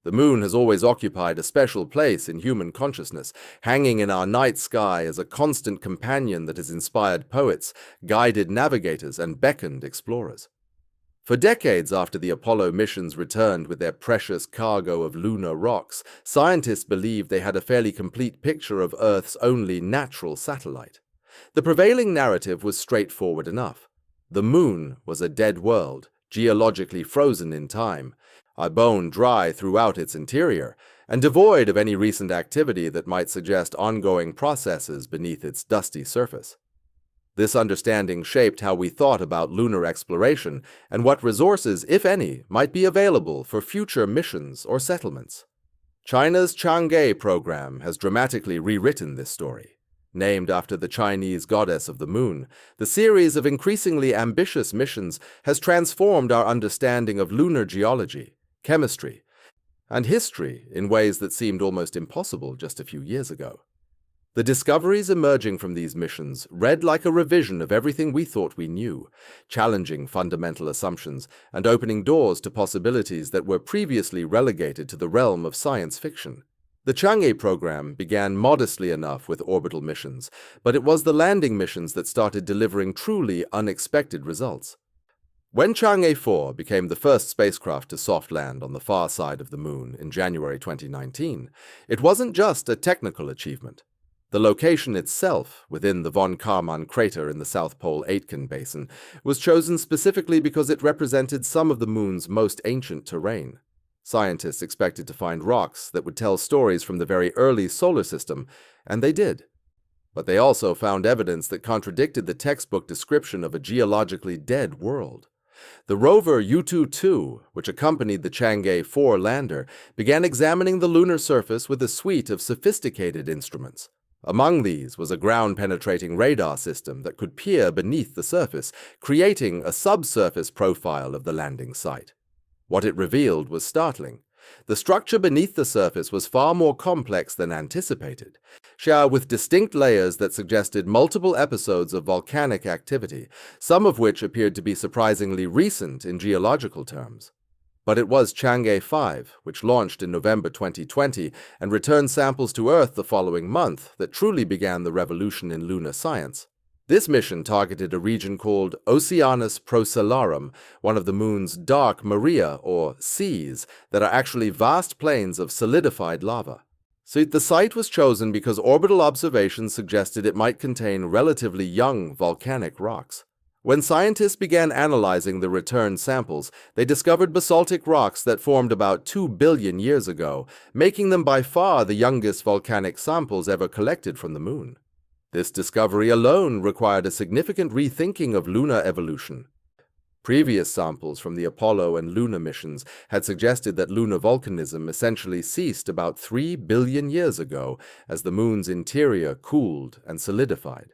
The moon has always occupied a special place in human consciousness, hanging in our night sky as a constant companion that has inspired poets, guided navigators, and beckoned explorers. For decades after the Apollo missions returned with their precious cargo of lunar rocks, scientists believed they had a fairly complete picture of Earth's only natural satellite. The prevailing narrative was straightforward enough. The moon was a dead world, geologically frozen in time, bone dry throughout its interior, and devoid of any recent activity that might suggest ongoing processes beneath its dusty surface. This understanding shaped how we thought about lunar exploration and what resources, if any, might be available for future missions or settlements. China's Chang'e program has dramatically rewritten this story. Named after the Chinese goddess of the moon, the series of increasingly ambitious missions has transformed our understanding of lunar geology, chemistry, and history in ways that seemed almost impossible just a few years ago. The discoveries emerging from these missions read like a revision of everything we thought we knew, challenging fundamental assumptions and opening doors to possibilities that were previously relegated to the realm of science fiction. The Chang'e program began modestly enough with orbital missions, but it was the landing missions that started delivering truly unexpected results. When Chang'e 4 became the first spacecraft to soft land on the far side of the moon in January 2019, it wasn't just a technical achievement. The location itself, within the von Karman crater in the South Pole Aitken Basin, was chosen specifically because it represented some of the moon's most ancient terrain. Scientists expected to find rocks that would tell stories from the very early solar system, and they did. But they also found evidence that contradicted the textbook description of a geologically dead world. The rover Yutu-2, which accompanied the Chang'e 4 lander, began examining the lunar surface with a suite of sophisticated instruments. Among these was a ground-penetrating radar system that could peer beneath the surface, creating a subsurface profile of the landing site. What it revealed was startling. The structure beneath the surface was far more complex than anticipated, with distinct layers that suggested multiple episodes of volcanic activity, some of which appeared to be surprisingly recent in geological terms. But it was Chang'e 5, which launched in November 2020 and returned samples to Earth the following month, that truly began the revolution in lunar science. This mission targeted a region called Oceanus Procellarum, one of the moon's dark maria, or seas, that are actually vast plains of solidified lava. So the site was chosen because orbital observations suggested it might contain relatively young volcanic rocks. When scientists began analyzing the returned samples, they discovered basaltic rocks that formed about 2 billion years ago, making them by far the youngest volcanic samples ever collected from the moon. This discovery alone required a significant rethinking of lunar evolution. Previous samples from the Apollo and Luna missions had suggested that lunar volcanism essentially ceased about 3 billion years ago as the moon's interior cooled and solidified.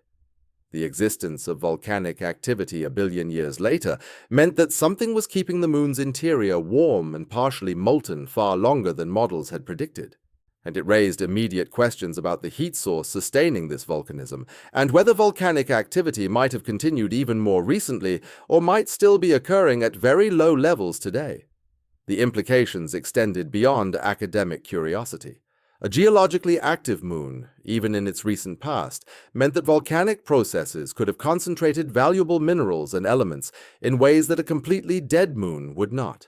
The existence of volcanic activity a billion years later meant that something was keeping the moon's interior warm and partially molten far longer than models had predicted. And it raised immediate questions about the heat source sustaining this volcanism, and whether volcanic activity might have continued even more recently or might still be occurring at very low levels today. The implications extended beyond academic curiosity. A geologically active moon, even in its recent past, meant that volcanic processes could have concentrated valuable minerals and elements in ways that a completely dead moon would not.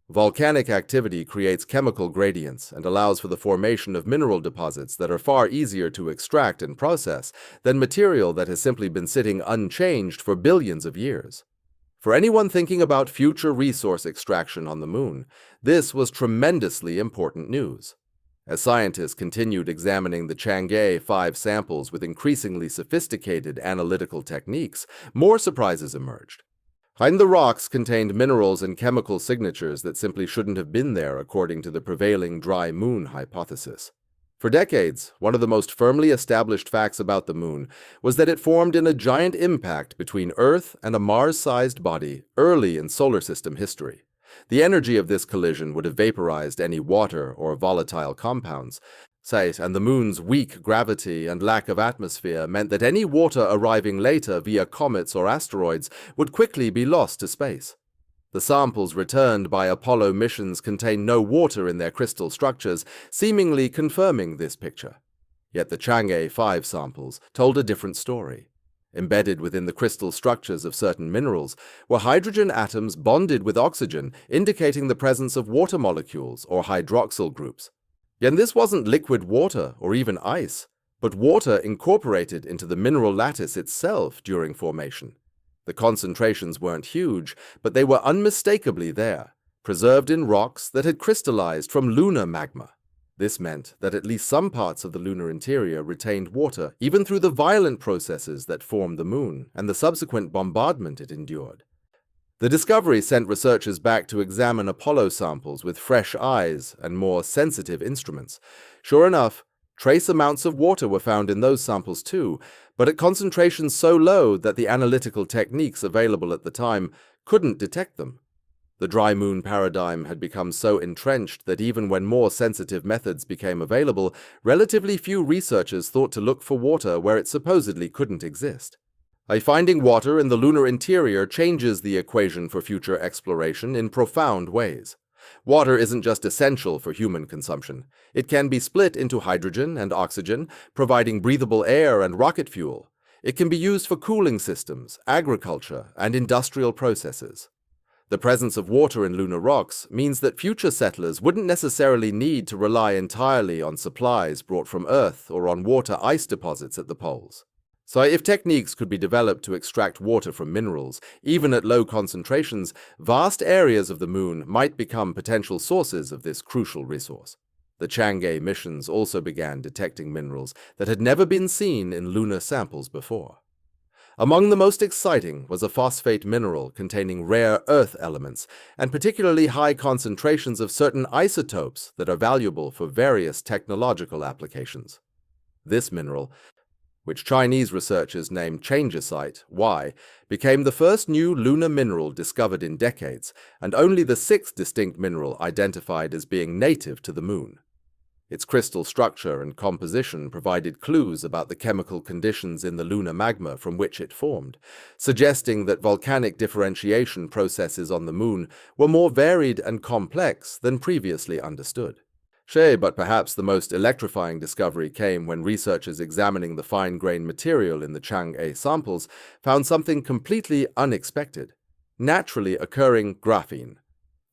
Volcanic activity creates chemical gradients and allows for the formation of mineral deposits that are far easier to extract and process than material that has simply been sitting unchanged for billions of years. For anyone thinking about future resource extraction on the moon, this was tremendously important news. As scientists continued examining the Chang'e 5 samples with increasingly sophisticated analytical techniques, more surprises emerged. Behind the rocks contained minerals and chemical signatures that simply shouldn't have been there according to the prevailing dry moon hypothesis. For decades, one of the most firmly established facts about the moon was that it formed in a giant impact between Earth and a Mars-sized body early in solar system history. The energy of this collision would have vaporized any water or volatile compounds, and the moon's weak gravity and lack of atmosphere meant that any water arriving later via comets or asteroids would quickly be lost to space. The samples returned by Apollo missions contain no water in their crystal structures, seemingly confirming this picture. Yet the Chang'e 5 samples told a different story. Embedded within the crystal structures of certain minerals were hydrogen atoms bonded with oxygen, indicating the presence of water molecules or hydroxyl groups. Yet this wasn't liquid water or even ice, but water incorporated into the mineral lattice itself during formation. The concentrations weren't huge, but they were unmistakably there, preserved in rocks that had crystallized from lunar magma. This meant that at least some parts of the lunar interior retained water, even through the violent processes that formed the moon and the subsequent bombardment it endured. The discovery sent researchers back to examine Apollo samples with fresh eyes and more sensitive instruments. Sure enough, trace amounts of water were found in those samples too, but at concentrations so low that the analytical techniques available at the time couldn't detect them. The dry moon paradigm had become so entrenched that even when more sensitive methods became available, relatively few researchers thought to look for water where it supposedly couldn't exist. Finding water in the lunar interior changes the equation for future exploration in profound ways. Water isn't just essential for human consumption. It can be split into hydrogen and oxygen, providing breathable air and rocket fuel. It can be used for cooling systems, agriculture, and industrial processes. The presence of water in lunar rocks means that future settlers wouldn't necessarily need to rely entirely on supplies brought from Earth or on water ice deposits at the poles. So if techniques could be developed to extract water from minerals, even at low concentrations, vast areas of the moon might become potential sources of this crucial resource. The Chang'e missions also began detecting minerals that had never been seen in lunar samples before. Among the most exciting was a phosphate mineral containing rare earth elements, and particularly high concentrations of certain isotopes that are valuable for various technological applications. This mineral, which Chinese researchers named Chang'e Y, became the first new lunar mineral discovered in decades, and only the sixth distinct mineral identified as being native to the moon. Its crystal structure and composition provided clues about the chemical conditions in the lunar magma from which it formed, suggesting that volcanic differentiation processes on the moon were more varied and complex than previously understood. But perhaps the most electrifying discovery came when researchers examining the fine-grained material in the Chang'e samples found something completely unexpected: naturally occurring graphene.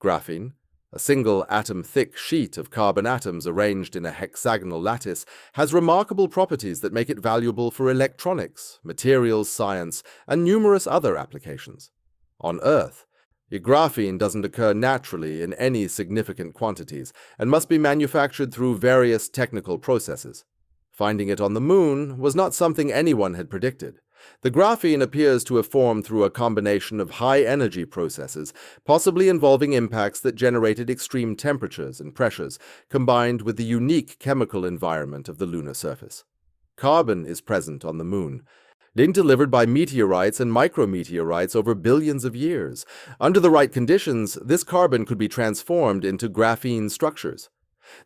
Graphene, a single atom-thick sheet of carbon atoms arranged in a hexagonal lattice, has remarkable properties that make it valuable for electronics, materials science, and numerous other applications. On Earth, graphene doesn't occur naturally in any significant quantities and must be manufactured through various technical processes. Finding it on the moon was not something anyone had predicted. The graphene appears to have formed through a combination of high-energy processes, possibly involving impacts that generated extreme temperatures and pressures, combined with the unique chemical environment of the lunar surface. Carbon is present on the moon, being delivered by meteorites and micrometeorites over billions of years. Under the right conditions, this carbon could be transformed into graphene structures.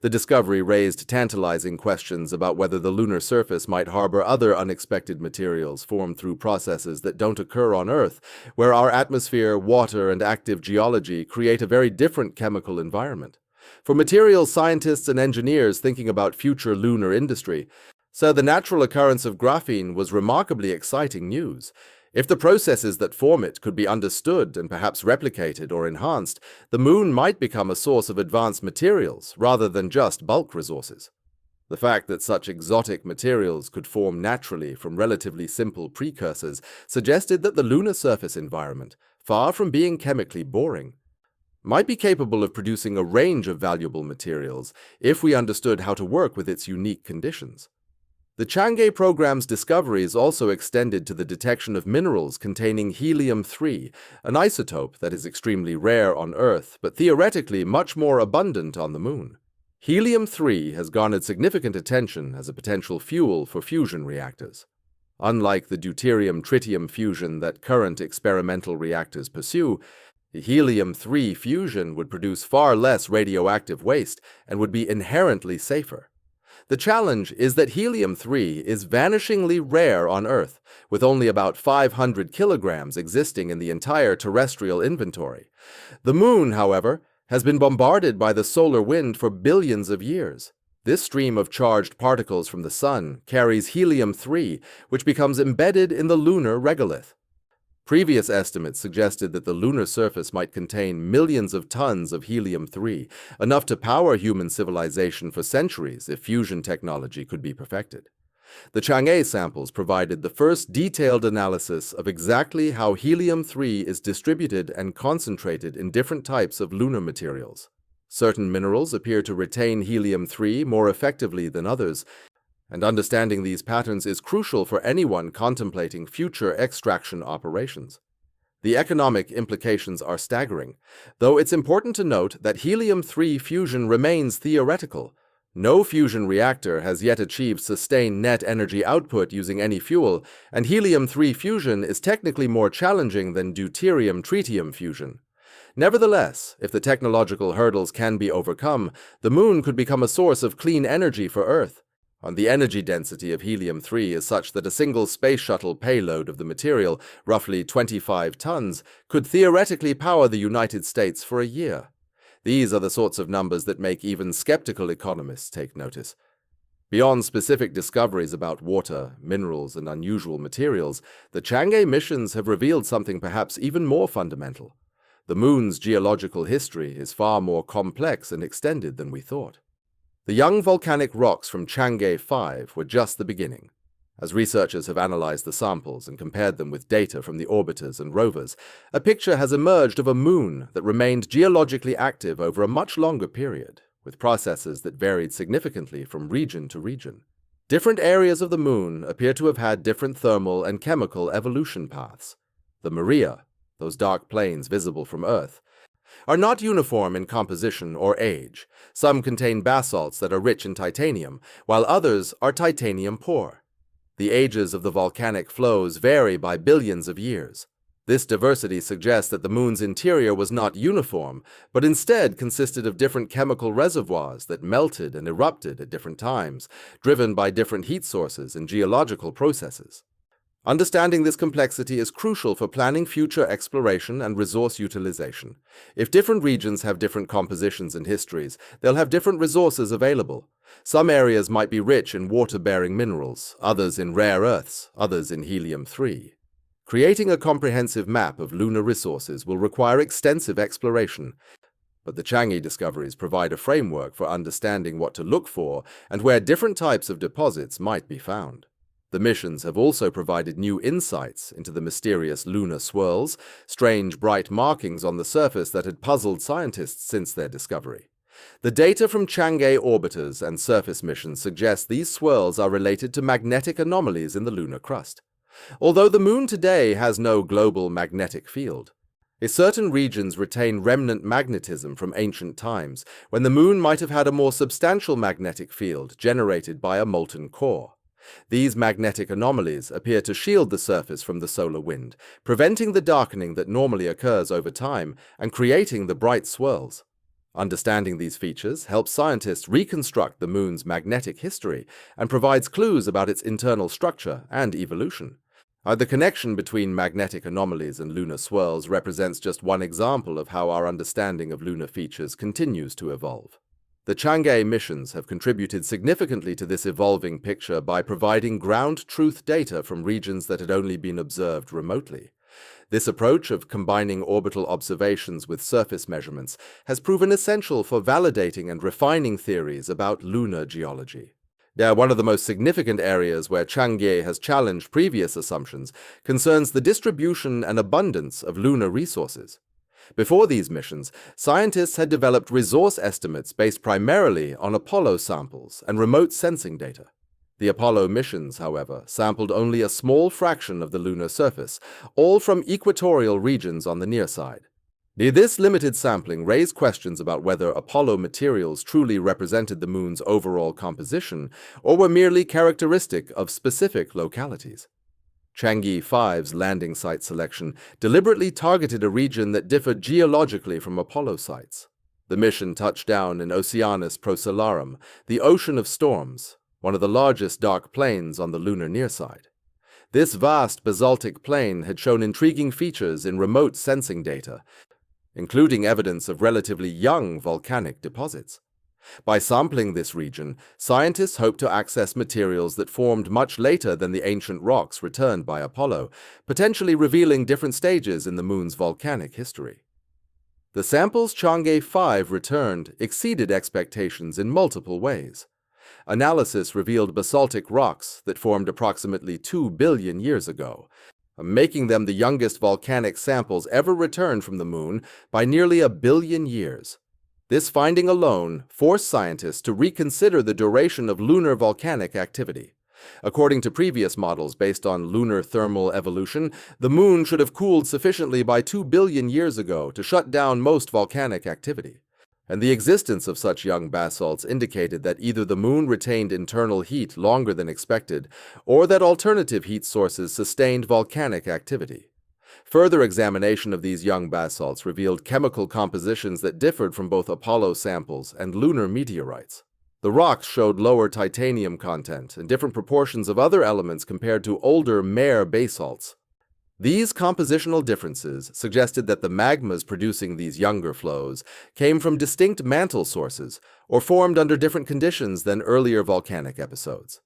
The discovery raised tantalizing questions about whether the lunar surface might harbor other unexpected materials formed through processes that don't occur on Earth, where our atmosphere, water, and active geology create a very different chemical environment. For materials scientists and engineers thinking about future lunar industry, so the natural occurrence of graphene was remarkably exciting news. If the processes that form it could be understood and perhaps replicated or enhanced, the moon might become a source of advanced materials rather than just bulk resources. The fact that such exotic materials could form naturally from relatively simple precursors suggested that the lunar surface environment, far from being chemically boring, might be capable of producing a range of valuable materials if we understood how to work with its unique conditions. The Chang'e program's discoveries also extended to the detection of minerals containing helium-3, an isotope that is extremely rare on Earth, but theoretically much more abundant on the moon. Helium-3 has garnered significant attention as a potential fuel for fusion reactors. Unlike the deuterium-tritium fusion that current experimental reactors pursue, helium-3 fusion would produce far less radioactive waste and would be inherently safer. The challenge is that helium-3 is vanishingly rare on Earth, with only about 500 kilograms existing in the entire terrestrial inventory. The Moon, however, has been bombarded by the solar wind for billions of years. This stream of charged particles from the Sun carries helium-3, which becomes embedded in the lunar regolith. Previous estimates suggested that the lunar surface might contain millions of tons of helium-3, enough to power human civilization for centuries if fusion technology could be perfected. The Chang'e samples provided the first detailed analysis of exactly how helium-3 is distributed and concentrated in different types of lunar materials. Certain minerals appear to retain helium-3 more effectively than others, and understanding these patterns is crucial for anyone contemplating future extraction operations. The economic implications are staggering, though it's important to note that helium-3 fusion remains theoretical. No fusion reactor has yet achieved sustained net energy output using any fuel, and helium-3 fusion is technically more challenging than deuterium-tritium fusion. Nevertheless, if the technological hurdles can be overcome, the Moon could become a source of clean energy for Earth. The energy density of helium-3 is such that a single space shuttle payload of the material, roughly 25 tons, could theoretically power the United States for a year. These are the sorts of numbers that make even skeptical economists take notice. Beyond specific discoveries about water, minerals, and unusual materials, the Chang'e missions have revealed something perhaps even more fundamental. The Moon's geological history is far more complex and extended than we thought. The young volcanic rocks from Chang'e 5 were just the beginning. As researchers have analyzed the samples and compared them with data from the orbiters and rovers, a picture has emerged of a moon that remained geologically active over a much longer period, with processes that varied significantly from region to region. Different areas of the moon appear to have had different thermal and chemical evolution paths. The Maria, those dark plains visible from Earth, are not uniform in composition or age. Some contain basalts that are rich in titanium, while others are titanium poor. The ages of the volcanic flows vary by billions of years. This diversity suggests that the Moon's interior was not uniform, but instead consisted of different chemical reservoirs that melted and erupted at different times, driven by different heat sources and geological processes. Understanding this complexity is crucial for planning future exploration and resource utilization. If different regions have different compositions and histories, they'll have different resources available. Some areas might be rich in water-bearing minerals, others in rare earths, others in helium-3. Creating a comprehensive map of lunar resources will require extensive exploration, but the Chang'e discoveries provide a framework for understanding what to look for and where different types of deposits might be found. The missions have also provided new insights into the mysterious lunar swirls, strange bright markings on the surface that had puzzled scientists since their discovery. The data from Chang'e orbiters and surface missions suggest these swirls are related to magnetic anomalies in the lunar crust. Although the Moon today has no global magnetic field, certain regions retain remnant magnetism from ancient times, when the Moon might have had a more substantial magnetic field generated by a molten core. These magnetic anomalies appear to shield the surface from the solar wind, preventing the darkening that normally occurs over time and creating the bright swirls. Understanding these features helps scientists reconstruct the Moon's magnetic history and provides clues about its internal structure and evolution. The connection between magnetic anomalies and lunar swirls represents just one example of how our understanding of lunar features continues to evolve. The Chang'e missions have contributed significantly to this evolving picture by providing ground truth data from regions that had only been observed remotely. This approach of combining orbital observations with surface measurements has proven essential for validating and refining theories about lunar geology. One of the most significant areas where Chang'e has challenged previous assumptions concerns the distribution and abundance of lunar resources. Before these missions, scientists had developed resource estimates based primarily on Apollo samples and remote sensing data. The Apollo missions, however, sampled only a small fraction of the lunar surface, all from equatorial regions on the near side. This limited sampling raised questions about whether Apollo materials truly represented the Moon's overall composition or were merely characteristic of specific localities. Chang'e 5's landing site selection deliberately targeted a region that differed geologically from Apollo sites. The mission touched down in Oceanus Procellarum, the ocean of storms, one of the largest dark plains on the lunar nearside. This vast basaltic plain had shown intriguing features in remote sensing data, including evidence of relatively young volcanic deposits. By sampling this region, scientists hoped to access materials that formed much later than the ancient rocks returned by Apollo, potentially revealing different stages in the Moon's volcanic history. The samples Chang'e 5 returned exceeded expectations in multiple ways. Analysis revealed basaltic rocks that formed approximately 2 billion years ago, making them the youngest volcanic samples ever returned from the Moon by nearly 1 billion years. This finding alone forced scientists to reconsider the duration of lunar volcanic activity. According to previous models based on lunar thermal evolution, the Moon should have cooled sufficiently by 2 billion years ago to shut down most volcanic activity. And the existence of such young basalts indicated that either the Moon retained internal heat longer than expected, or that alternative heat sources sustained volcanic activity. Further examination of these young basalts revealed chemical compositions that differed from both Apollo samples and lunar meteorites. The rocks showed lower titanium content and different proportions of other elements compared to older mare basalts. These compositional differences suggested that the magmas producing these younger flows came from distinct mantle sources or formed under different conditions than earlier volcanic episodes.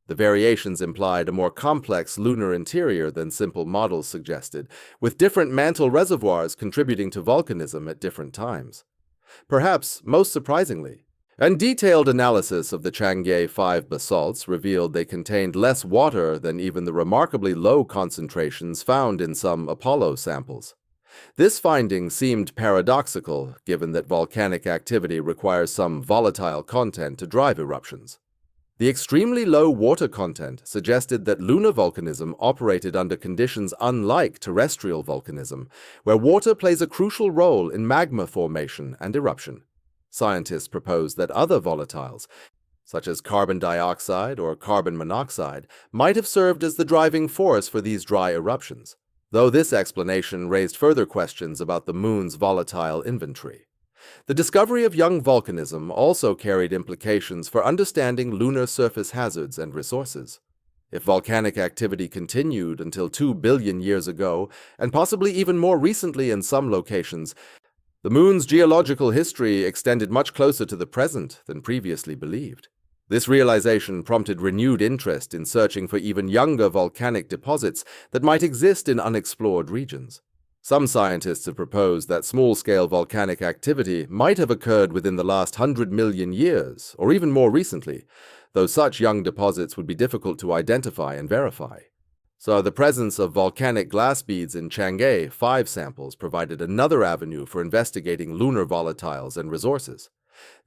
The variations implied a more complex lunar interior than simple models suggested, with different mantle reservoirs contributing to volcanism at different times. Perhaps most surprisingly, and detailed analysis of the Chang'e 5 basalts revealed they contained less water than even the remarkably low concentrations found in some Apollo samples. This finding seemed paradoxical, given that volcanic activity requires some volatile content to drive eruptions. The extremely low water content suggested that lunar volcanism operated under conditions unlike terrestrial volcanism, where water plays a crucial role in magma formation and eruption. Scientists proposed that other volatiles, such as carbon dioxide or carbon monoxide, might have served as the driving force for these dry eruptions, though this explanation raised further questions about the Moon's volatile inventory. The discovery of young volcanism also carried implications for understanding lunar surface hazards and resources. If volcanic activity continued until 2 billion years ago, and possibly even more recently in some locations, the Moon's geological history extended much closer to the present than previously believed. This realization prompted renewed interest in searching for even younger volcanic deposits that might exist in unexplored regions. Some scientists have proposed that small-scale volcanic activity might have occurred within the last 100 million years, or even more recently, though such young deposits would be difficult to identify and verify. So the presence of volcanic glass beads in Chang'e 5 samples provided another avenue for investigating lunar volatiles and resources.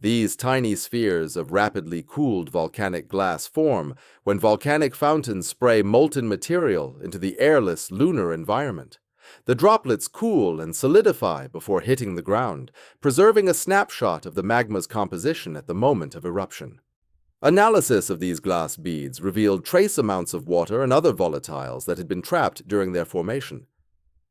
These tiny spheres of rapidly cooled volcanic glass form when volcanic fountains spray molten material into the airless lunar environment. The droplets cool and solidify before hitting the ground, preserving a snapshot of the magma's composition at the moment of eruption. Analysis of these glass beads revealed trace amounts of water and other volatiles that had been trapped during their formation.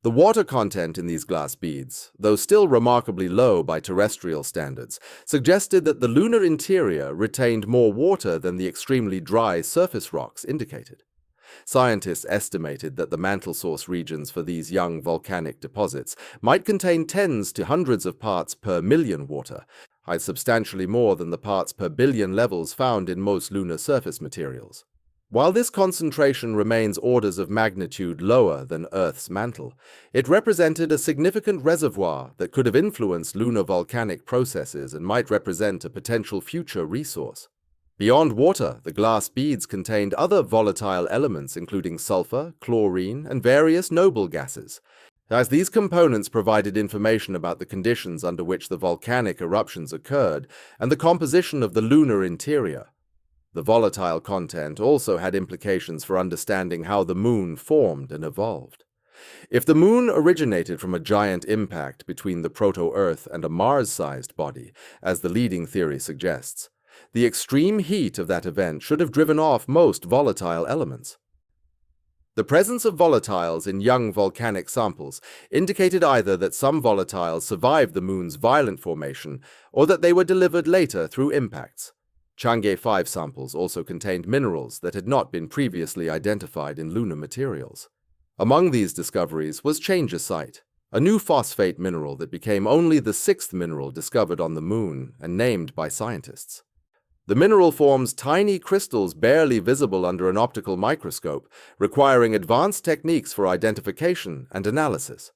The water content in these glass beads, though still remarkably low by terrestrial standards, suggested that the lunar interior retained more water than the extremely dry surface rocks indicated. Scientists estimated that the mantle source regions for these young volcanic deposits might contain tens to hundreds of parts per million water, substantially more than the parts per billion levels found in most lunar surface materials. While this concentration remains orders of magnitude lower than Earth's mantle, it represented a significant reservoir that could have influenced lunar volcanic processes and might represent a potential future resource. Beyond water, the glass beads contained other volatile elements including sulfur, chlorine, and various noble gases, as these components provided information about the conditions under which the volcanic eruptions occurred and the composition of the lunar interior. The volatile content also had implications for understanding how the Moon formed and evolved. If the Moon originated from a giant impact between the proto-Earth and a Mars-sized body, as the leading theory suggests, the extreme heat of that event should have driven off most volatile elements. The presence of volatiles in young volcanic samples indicated either that some volatiles survived the moon's violent formation or that they were delivered later through impacts. Chang'e 5 samples also contained minerals that had not been previously identified in lunar materials. Among these discoveries was Chang'e, a new phosphate mineral that became only the sixth mineral discovered on the moon and named by scientists. The mineral forms tiny crystals barely visible under an optical microscope, requiring advanced techniques for identification and analysis.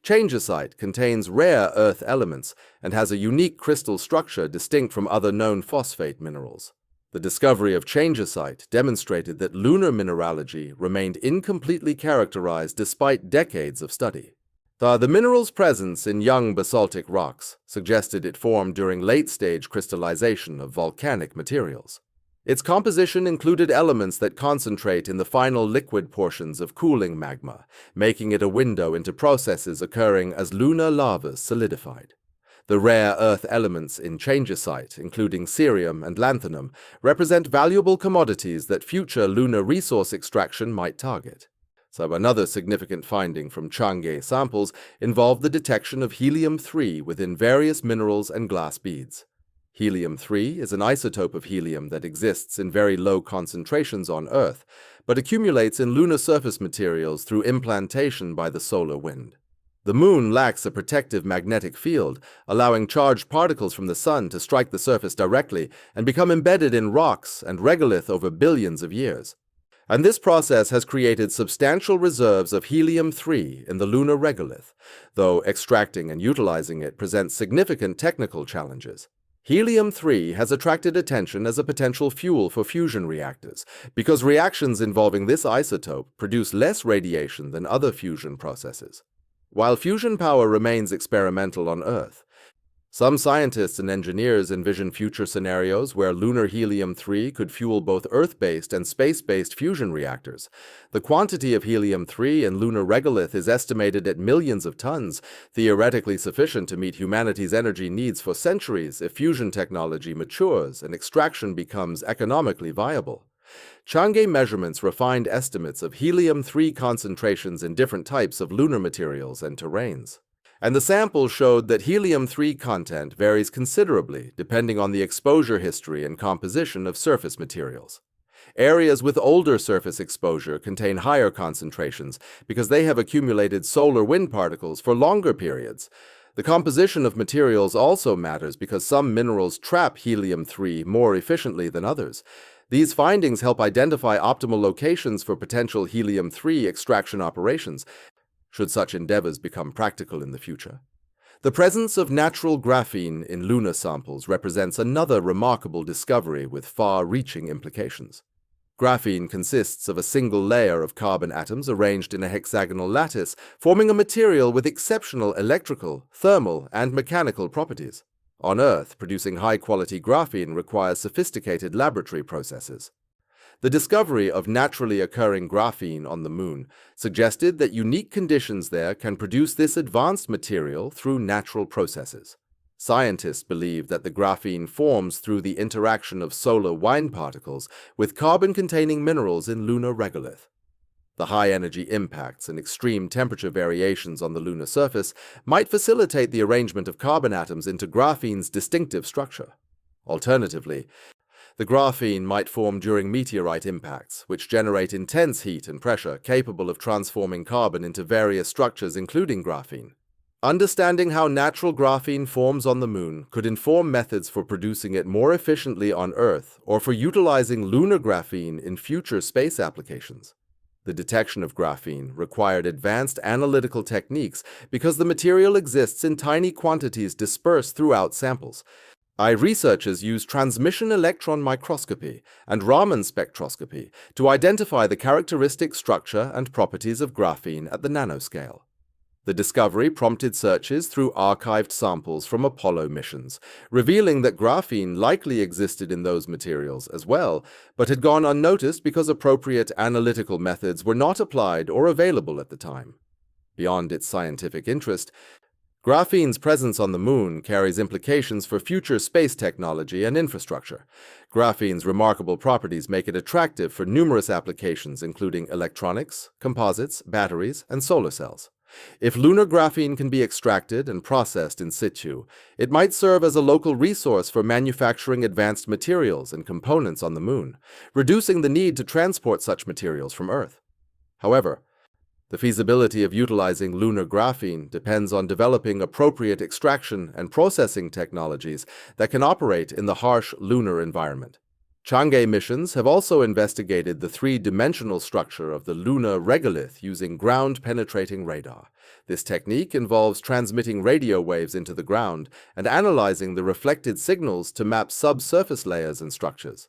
Chang'e contains rare earth elements and has a unique crystal structure distinct from other known phosphate minerals. The discovery of Chang'e demonstrated that lunar mineralogy remained incompletely characterized despite decades of study. The mineral's presence in young basaltic rocks suggested it formed during late-stage crystallization of volcanic materials. Its composition included elements that concentrate in the final liquid portions of cooling magma, making it a window into processes occurring as lunar lavas solidified. The rare earth elements in Chang'e, including cerium and lanthanum, represent valuable commodities that future lunar resource extraction might target. Another significant finding from Chang'e samples involved the detection of helium-3 within various minerals and glass beads. Helium-3 is an isotope of helium that exists in very low concentrations on Earth, but accumulates in lunar surface materials through implantation by the solar wind. The moon lacks a protective magnetic field, allowing charged particles from the sun to strike the surface directly and become embedded in rocks and regolith over billions of years. And this process has created substantial reserves of helium-3 in the lunar regolith, though extracting and utilizing it presents significant technical challenges. Helium-3 has attracted attention as a potential fuel for fusion reactors because reactions involving this isotope produce less radiation than other fusion processes. While fusion power remains experimental on Earth, some scientists and engineers envision future scenarios where lunar helium-3 could fuel both Earth-based and space-based fusion reactors. The quantity of helium-3 in lunar regolith is estimated at millions of tons, theoretically sufficient to meet humanity's energy needs for centuries if fusion technology matures and extraction becomes economically viable. Chang'e measurements refined estimates of helium-3 concentrations in different types of lunar materials and terrains. And the sample showed that helium-3 content varies considerably depending on the exposure history and composition of surface materials. Areas with older surface exposure contain higher concentrations because they have accumulated solar wind particles for longer periods. The composition of materials also matters because some minerals trap helium-3 more efficiently than others. These findings help identify optimal locations for potential helium-3 extraction operations, should such endeavors become practical in the future. The presence of natural graphene in lunar samples represents another remarkable discovery with far-reaching implications. Graphene consists of a single layer of carbon atoms arranged in a hexagonal lattice, forming a material with exceptional electrical, thermal, and mechanical properties. On Earth, producing high-quality graphene requires sophisticated laboratory processes. The discovery of naturally occurring graphene on the moon suggested that unique conditions there can produce this advanced material through natural processes. Scientists believe that the graphene forms through the interaction of solar wind particles with carbon-containing minerals in lunar regolith. The high-energy impacts and extreme temperature variations on the lunar surface might facilitate the arrangement of carbon atoms into graphene's distinctive structure. Alternatively, the graphene might form during meteorite impacts, which generate intense heat and pressure capable of transforming carbon into various structures including graphene. Understanding how natural graphene forms on the moon could inform methods for producing it more efficiently on Earth or for utilizing lunar graphene in future space applications. The detection of graphene required advanced analytical techniques because the material exists in tiny quantities dispersed throughout samples. Researchers use transmission electron microscopy and Raman spectroscopy to identify the characteristic structure and properties of graphene at the nanoscale. The discovery prompted searches through archived samples from Apollo missions, revealing that graphene likely existed in those materials as well, but had gone unnoticed because appropriate analytical methods were not applied or available at the time. Beyond its scientific interest, Graphene's presence on the Moon carries implications for future space technology and infrastructure. Graphene's remarkable properties make it attractive for numerous applications including electronics, composites, batteries, and solar cells. If lunar graphene can be extracted and processed in situ, it might serve as a local resource for manufacturing advanced materials and components on the Moon, reducing the need to transport such materials from Earth. However, the feasibility of utilizing lunar graphene depends on developing appropriate extraction and processing technologies that can operate in the harsh lunar environment. Chang'e missions have also investigated the three-dimensional structure of the lunar regolith using ground-penetrating radar. This technique involves transmitting radio waves into the ground and analyzing the reflected signals to map subsurface layers and structures.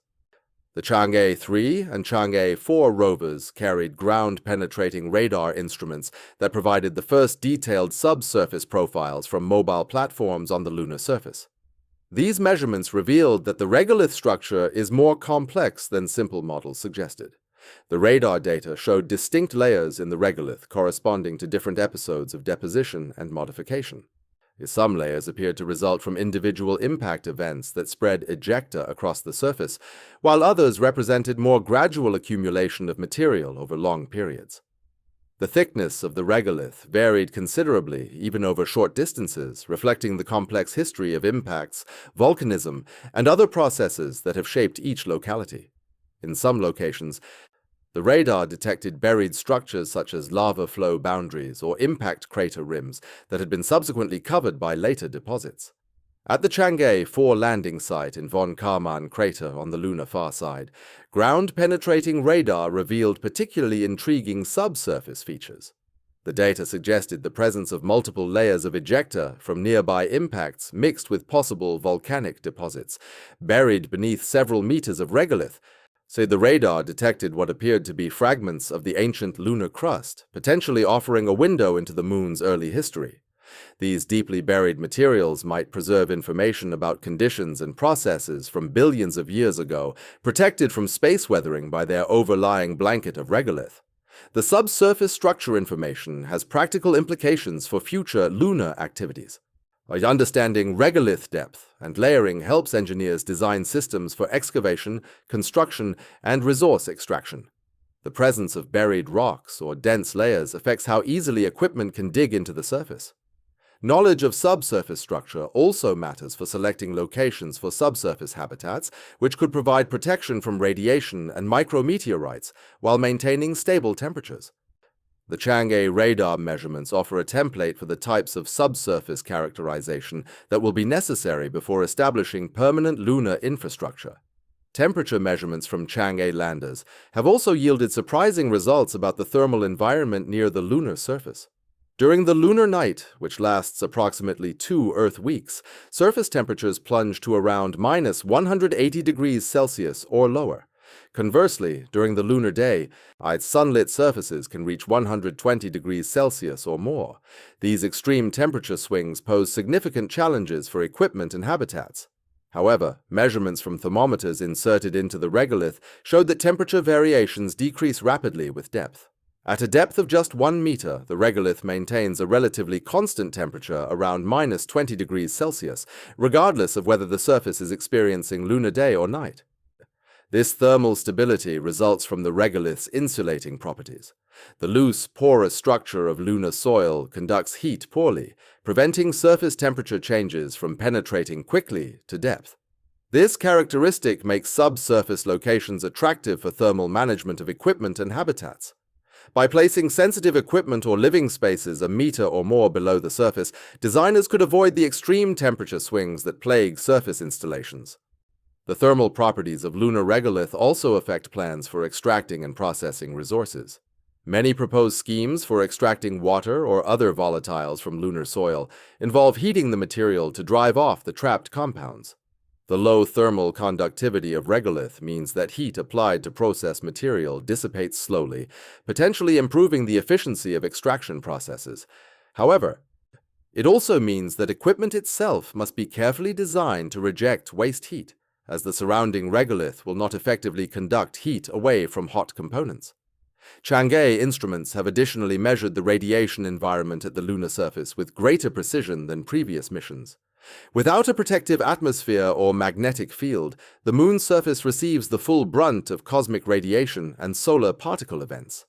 The Chang'e 3 and Chang'e 4 rovers carried ground-penetrating radar instruments that provided the first detailed subsurface profiles from mobile platforms on the lunar surface. These measurements revealed that the regolith structure is more complex than simple models suggested. The radar data showed distinct layers in the regolith corresponding to different episodes of deposition and modification. Some layers appeared to result from individual impact events that spread ejecta across the surface, while others represented more gradual accumulation of material over long periods. The thickness of the regolith varied considerably, even over short distances, reflecting the complex history of impacts, volcanism, and other processes that have shaped each locality. In some locations, the radar detected buried structures such as lava flow boundaries or impact crater rims that had been subsequently covered by later deposits. At the Chang'e 4 landing site in Von Karman crater on the lunar far side, ground-penetrating radar revealed particularly intriguing subsurface features. The data suggested the presence of multiple layers of ejecta from nearby impacts mixed with possible volcanic deposits, buried beneath several meters of regolith. So the radar detected what appeared to be fragments of the ancient lunar crust, potentially offering a window into the Moon's early history. These deeply buried materials might preserve information about conditions and processes from billions of years ago, protected from space weathering by their overlying blanket of regolith. The subsurface structure information has practical implications for future lunar activities. Understanding regolith depth and layering helps engineers design systems for excavation, construction, and resource extraction. The presence of buried rocks or dense layers affects how easily equipment can dig into the surface. Knowledge of subsurface structure also matters for selecting locations for subsurface habitats, which could provide protection from radiation and micrometeorites while maintaining stable temperatures. The Chang'e radar measurements offer a template for the types of subsurface characterization that will be necessary before establishing permanent lunar infrastructure. Temperature measurements from Chang'e landers have also yielded surprising results about the thermal environment near the lunar surface. During the lunar night, which lasts approximately 2 Earth weeks, surface temperatures plunge to around minus 180 degrees Celsius or lower. Conversely, during the lunar day, its sunlit surfaces can reach 120 degrees Celsius or more. These extreme temperature swings pose significant challenges for equipment and habitats. However, measurements from thermometers inserted into the regolith showed that temperature variations decrease rapidly with depth. At a depth of just 1 meter, the regolith maintains a relatively constant temperature around minus 20 degrees Celsius, regardless of whether the surface is experiencing lunar day or night. This thermal stability results from the regolith's insulating properties. The loose, porous structure of lunar soil conducts heat poorly, preventing surface temperature changes from penetrating quickly to depth. This characteristic makes subsurface locations attractive for thermal management of equipment and habitats. By placing sensitive equipment or living spaces a meter or more below the surface, designers could avoid the extreme temperature swings that plague surface installations. The thermal properties of lunar regolith also affect plans for extracting and processing resources. Many proposed schemes for extracting water or other volatiles from lunar soil involve heating the material to drive off the trapped compounds. The low thermal conductivity of regolith means that heat applied to process material dissipates slowly, potentially improving the efficiency of extraction processes. However, it also means that equipment itself must be carefully designed to reject waste heat, as the surrounding regolith will not effectively conduct heat away from hot components. Chang'e instruments have additionally measured the radiation environment at the lunar surface with greater precision than previous missions. Without a protective atmosphere or magnetic field, the moon's surface receives the full brunt of cosmic radiation and solar particle events.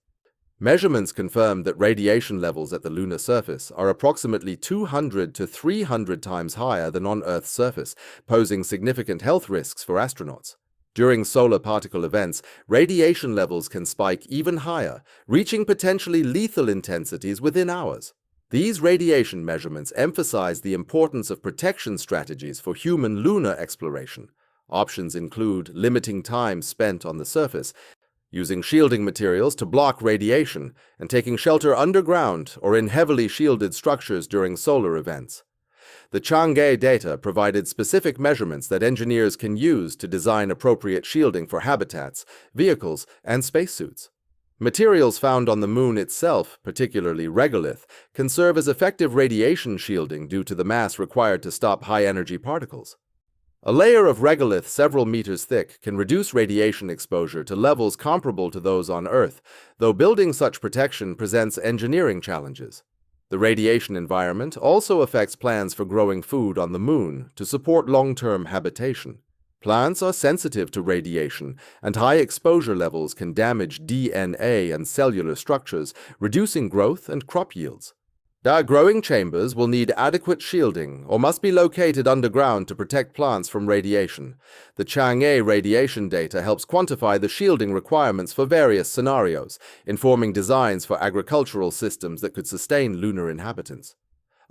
Measurements confirm that radiation levels at the lunar surface are approximately 200 to 300 times higher than on Earth's surface, posing significant health risks for astronauts. During solar particle events, radiation levels can spike even higher, reaching potentially lethal intensities within hours. These radiation measurements emphasize the importance of protection strategies for human lunar exploration. Options include limiting time spent on the surface, using shielding materials to block radiation, and taking shelter underground or in heavily shielded structures during solar events. The Chang'e data provided specific measurements that engineers can use to design appropriate shielding for habitats, vehicles, and spacesuits. Materials found on the moon itself, particularly regolith, can serve as effective radiation shielding due to the mass required to stop high-energy particles. A layer of regolith several meters thick can reduce radiation exposure to levels comparable to those on Earth, though building such protection presents engineering challenges. The radiation environment also affects plans for growing food on the moon to support long-term habitation. Plants are sensitive to radiation, and high exposure levels can damage DNA and cellular structures, reducing growth and crop yields. Growing chambers will need adequate shielding or must be located underground to protect plants from radiation. The Chang'e radiation data helps quantify the shielding requirements for various scenarios, informing designs for agricultural systems that could sustain lunar inhabitants.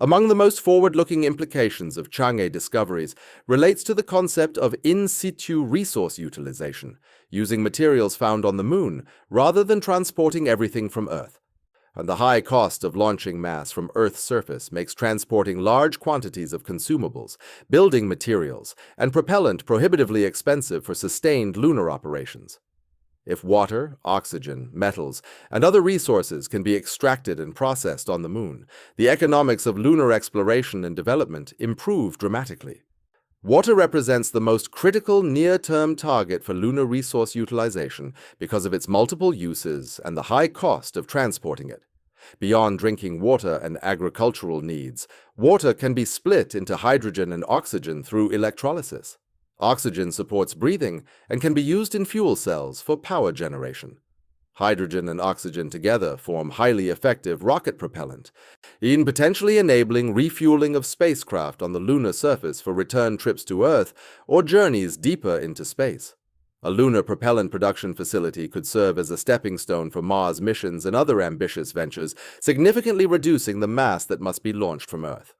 Among the most forward-looking implications of Chang'e discoveries relates to the concept of in situ resource utilization, using materials found on the moon rather than transporting everything from Earth. And the high cost of launching mass from Earth's surface makes transporting large quantities of consumables, building materials, and propellant prohibitively expensive for sustained lunar operations. If water, oxygen, metals, and other resources can be extracted and processed on the moon, the economics of lunar exploration and development improve dramatically. Water represents the most critical near-term target for lunar resource utilization because of its multiple uses and the high cost of transporting it. Beyond drinking water and agricultural needs, water can be split into hydrogen and oxygen through electrolysis. Oxygen supports breathing and can be used in fuel cells for power generation. Hydrogen and oxygen together form highly effective rocket propellant, in potentially enabling refueling of spacecraft on the lunar surface for return trips to Earth or journeys deeper into space. A lunar propellant production facility could serve as a stepping stone for Mars missions and other ambitious ventures, significantly reducing the mass that must be launched from Earth.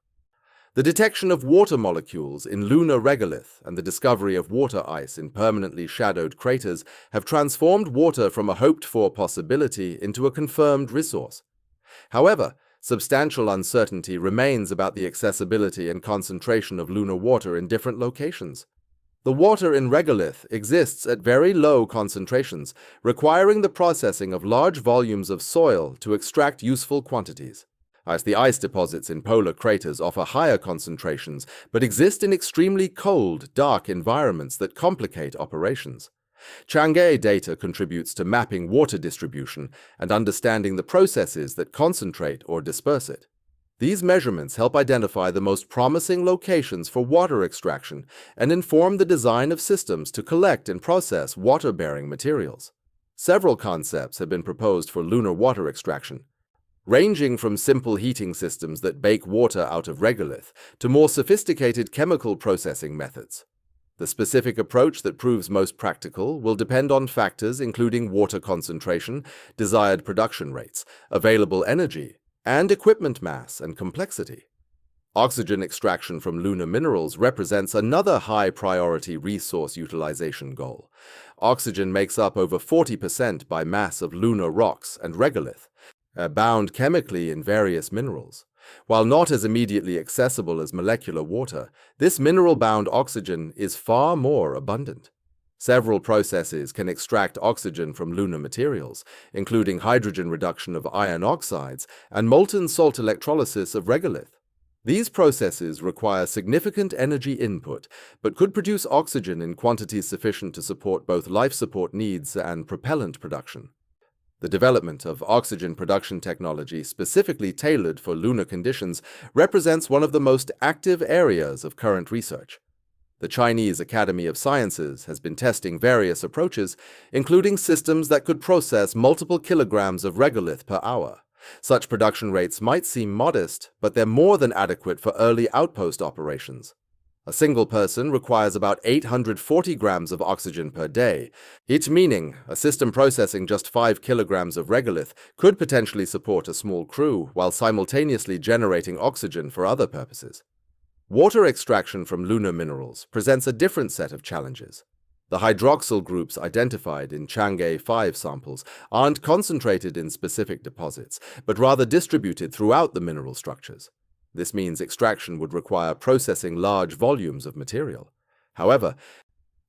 The detection of water molecules in lunar regolith and the discovery of water ice in permanently shadowed craters have transformed water from a hoped-for possibility into a confirmed resource. However, substantial uncertainty remains about the accessibility and concentration of lunar water in different locations. The water in regolith exists at very low concentrations, requiring the processing of large volumes of soil to extract useful quantities. As the ice deposits in polar craters offer higher concentrations, but exist in extremely cold, dark environments that complicate operations. Chang'e data contributes to mapping water distribution and understanding the processes that concentrate or disperse it. These measurements help identify the most promising locations for water extraction and inform the design of systems to collect and process water-bearing materials. Several concepts have been proposed for lunar water extraction, ranging from simple heating systems that bake water out of regolith to more sophisticated chemical processing methods. The specific approach that proves most practical will depend on factors including water concentration, desired production rates, available energy, and equipment mass and complexity. Oxygen extraction from lunar minerals represents another high-priority resource utilization goal. Oxygen makes up over 40% by mass of lunar rocks and regolith, bound chemically in various minerals. While not as immediately accessible as molecular water, this mineral-bound oxygen is far more abundant. Several processes can extract oxygen from lunar materials, including hydrogen reduction of iron oxides and molten salt electrolysis of regolith. These processes require significant energy input, but could produce oxygen in quantities sufficient to support both life support needs and propellant production. The development of oxygen production technology specifically tailored for lunar conditions represents one of the most active areas of current research. The Chinese Academy of Sciences has been testing various approaches, including systems that could process multiple kilograms of regolith per hour. Such production rates might seem modest, but they're more than adequate for early outpost operations. A single person requires about 840 grams of oxygen per day, meaning a system processing just 5 kilograms of regolith could potentially support a small crew while simultaneously generating oxygen for other purposes. Water extraction from lunar minerals presents a different set of challenges. The hydroxyl groups identified in Chang'e 5 samples aren't concentrated in specific deposits, but rather distributed throughout the mineral structures. This means extraction would require processing large volumes of material. However,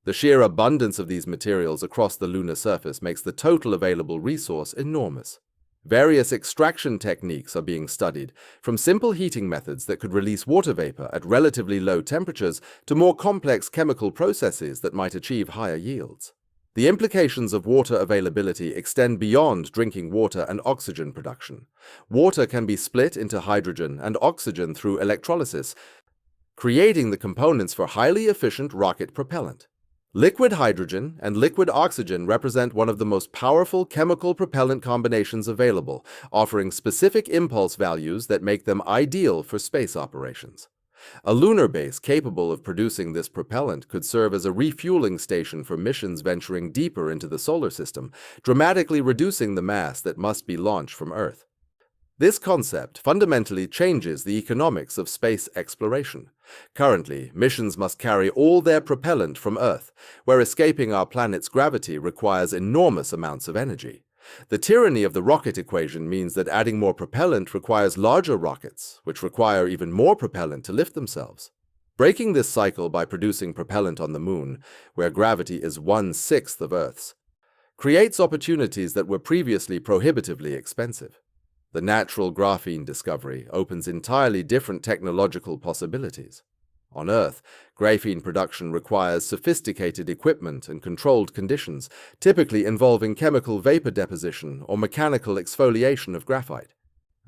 the sheer abundance of these materials across the lunar surface makes the total available resource enormous. Various extraction techniques are being studied, from simple heating methods that could release water vapor at relatively low temperatures to more complex chemical processes that might achieve higher yields. The implications of water availability extend beyond drinking water and oxygen production. Water can be split into hydrogen and oxygen through electrolysis, creating the components for highly efficient rocket propellant. Liquid hydrogen and liquid oxygen represent one of the most powerful chemical propellant combinations available, offering specific impulse values that make them ideal for space operations. A lunar base capable of producing this propellant could serve as a refueling station for missions venturing deeper into the solar system, dramatically reducing the mass that must be launched from Earth. This concept fundamentally changes the economics of space exploration. Currently, missions must carry all their propellant from Earth, where escaping our planet's gravity requires enormous amounts of energy. The tyranny of the rocket equation means that adding more propellant requires larger rockets, which require even more propellant to lift themselves. Breaking this cycle by producing propellant on the Moon, where gravity is 1/6 of Earth's, creates opportunities that were previously prohibitively expensive. The natural graphene discovery opens entirely different technological possibilities. On Earth, graphene production requires sophisticated equipment and controlled conditions, typically involving chemical vapor deposition or mechanical exfoliation of graphite.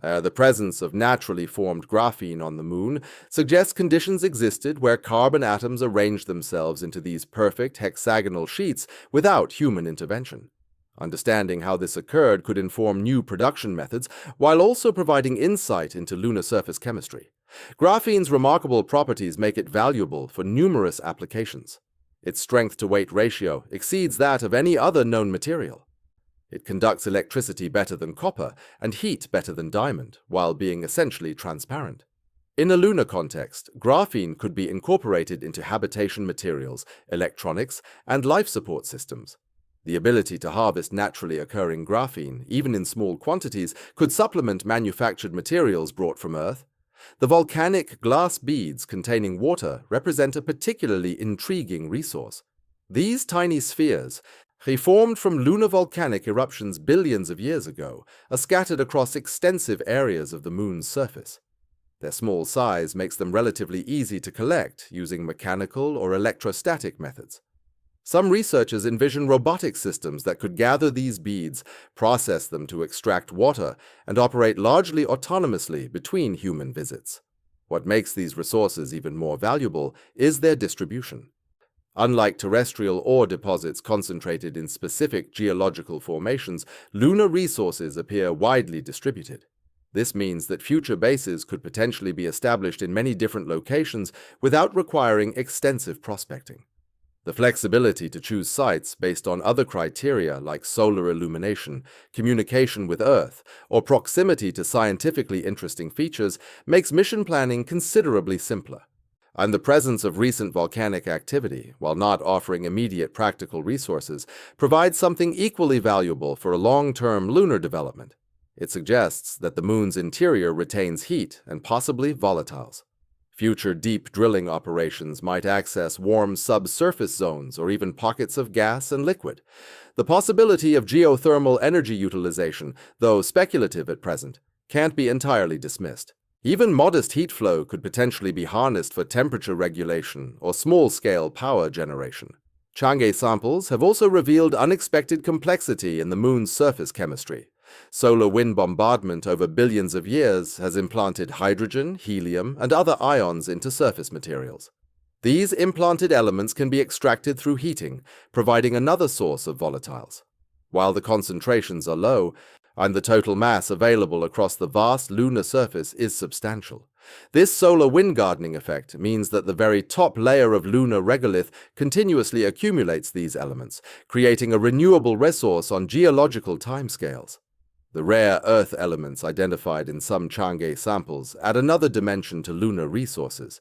The presence of naturally formed graphene on the Moon suggests conditions existed where carbon atoms arranged themselves into these perfect hexagonal sheets without human intervention. Understanding how this occurred could inform new production methods while also providing insight into lunar surface chemistry. Graphene's remarkable properties make it valuable for numerous applications. Its strength-to-weight ratio exceeds that of any other known material. It conducts electricity better than copper and heat better than diamond, while being essentially transparent. In a lunar context, graphene could be incorporated into habitation materials, electronics, and life support systems. The ability to harvest naturally occurring graphene, even in small quantities, could supplement manufactured materials brought from Earth. The volcanic glass beads containing water represent a particularly intriguing resource. These tiny spheres, reformed from lunar volcanic eruptions billions of years ago, are scattered across extensive areas of the Moon's surface. Their small size makes them relatively easy to collect using mechanical or electrostatic methods. Some researchers envision robotic systems that could gather these beads, process them to extract water, and operate largely autonomously between human visits. What makes these resources even more valuable is their distribution. Unlike terrestrial ore deposits concentrated in specific geological formations, lunar resources appear widely distributed. This means that future bases could potentially be established in many different locations without requiring extensive prospecting. The flexibility to choose sites based on other criteria like solar illumination, communication with Earth, or proximity to scientifically interesting features makes mission planning considerably simpler. And the presence of recent volcanic activity, while not offering immediate practical resources, provides something equally valuable for a long-term lunar development. It suggests that the Moon's interior retains heat and possibly volatiles. Future deep drilling operations might access warm subsurface zones or even pockets of gas and liquid. The possibility of geothermal energy utilization, though speculative at present, can't be entirely dismissed. Even modest heat flow could potentially be harnessed for temperature regulation or small-scale power generation. Chang'e samples have also revealed unexpected complexity in the Moon's surface chemistry. Solar wind bombardment over billions of years has implanted hydrogen, helium, and other ions into surface materials. These implanted elements can be extracted through heating, providing another source of volatiles. While the concentrations are low, and the total mass available across the vast lunar surface is substantial. This solar wind gardening effect means that the very top layer of lunar regolith continuously accumulates these elements, creating a renewable resource on geological timescales. The rare Earth elements identified in some Chang'e samples add another dimension to lunar resources.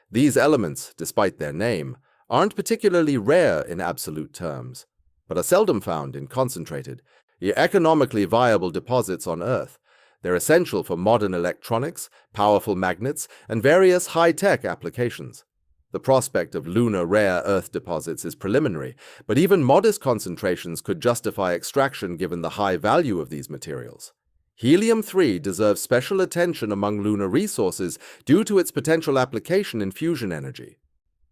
These elements, despite their name, aren't particularly rare in absolute terms, but are seldom found in concentrated, yet economically viable deposits on Earth. They're essential for modern electronics, powerful magnets, and various high-tech applications. The prospect of lunar rare Earth deposits is preliminary, but even modest concentrations could justify extraction given the high value of these materials. Helium-3 deserves special attention among lunar resources due to its potential application in fusion energy.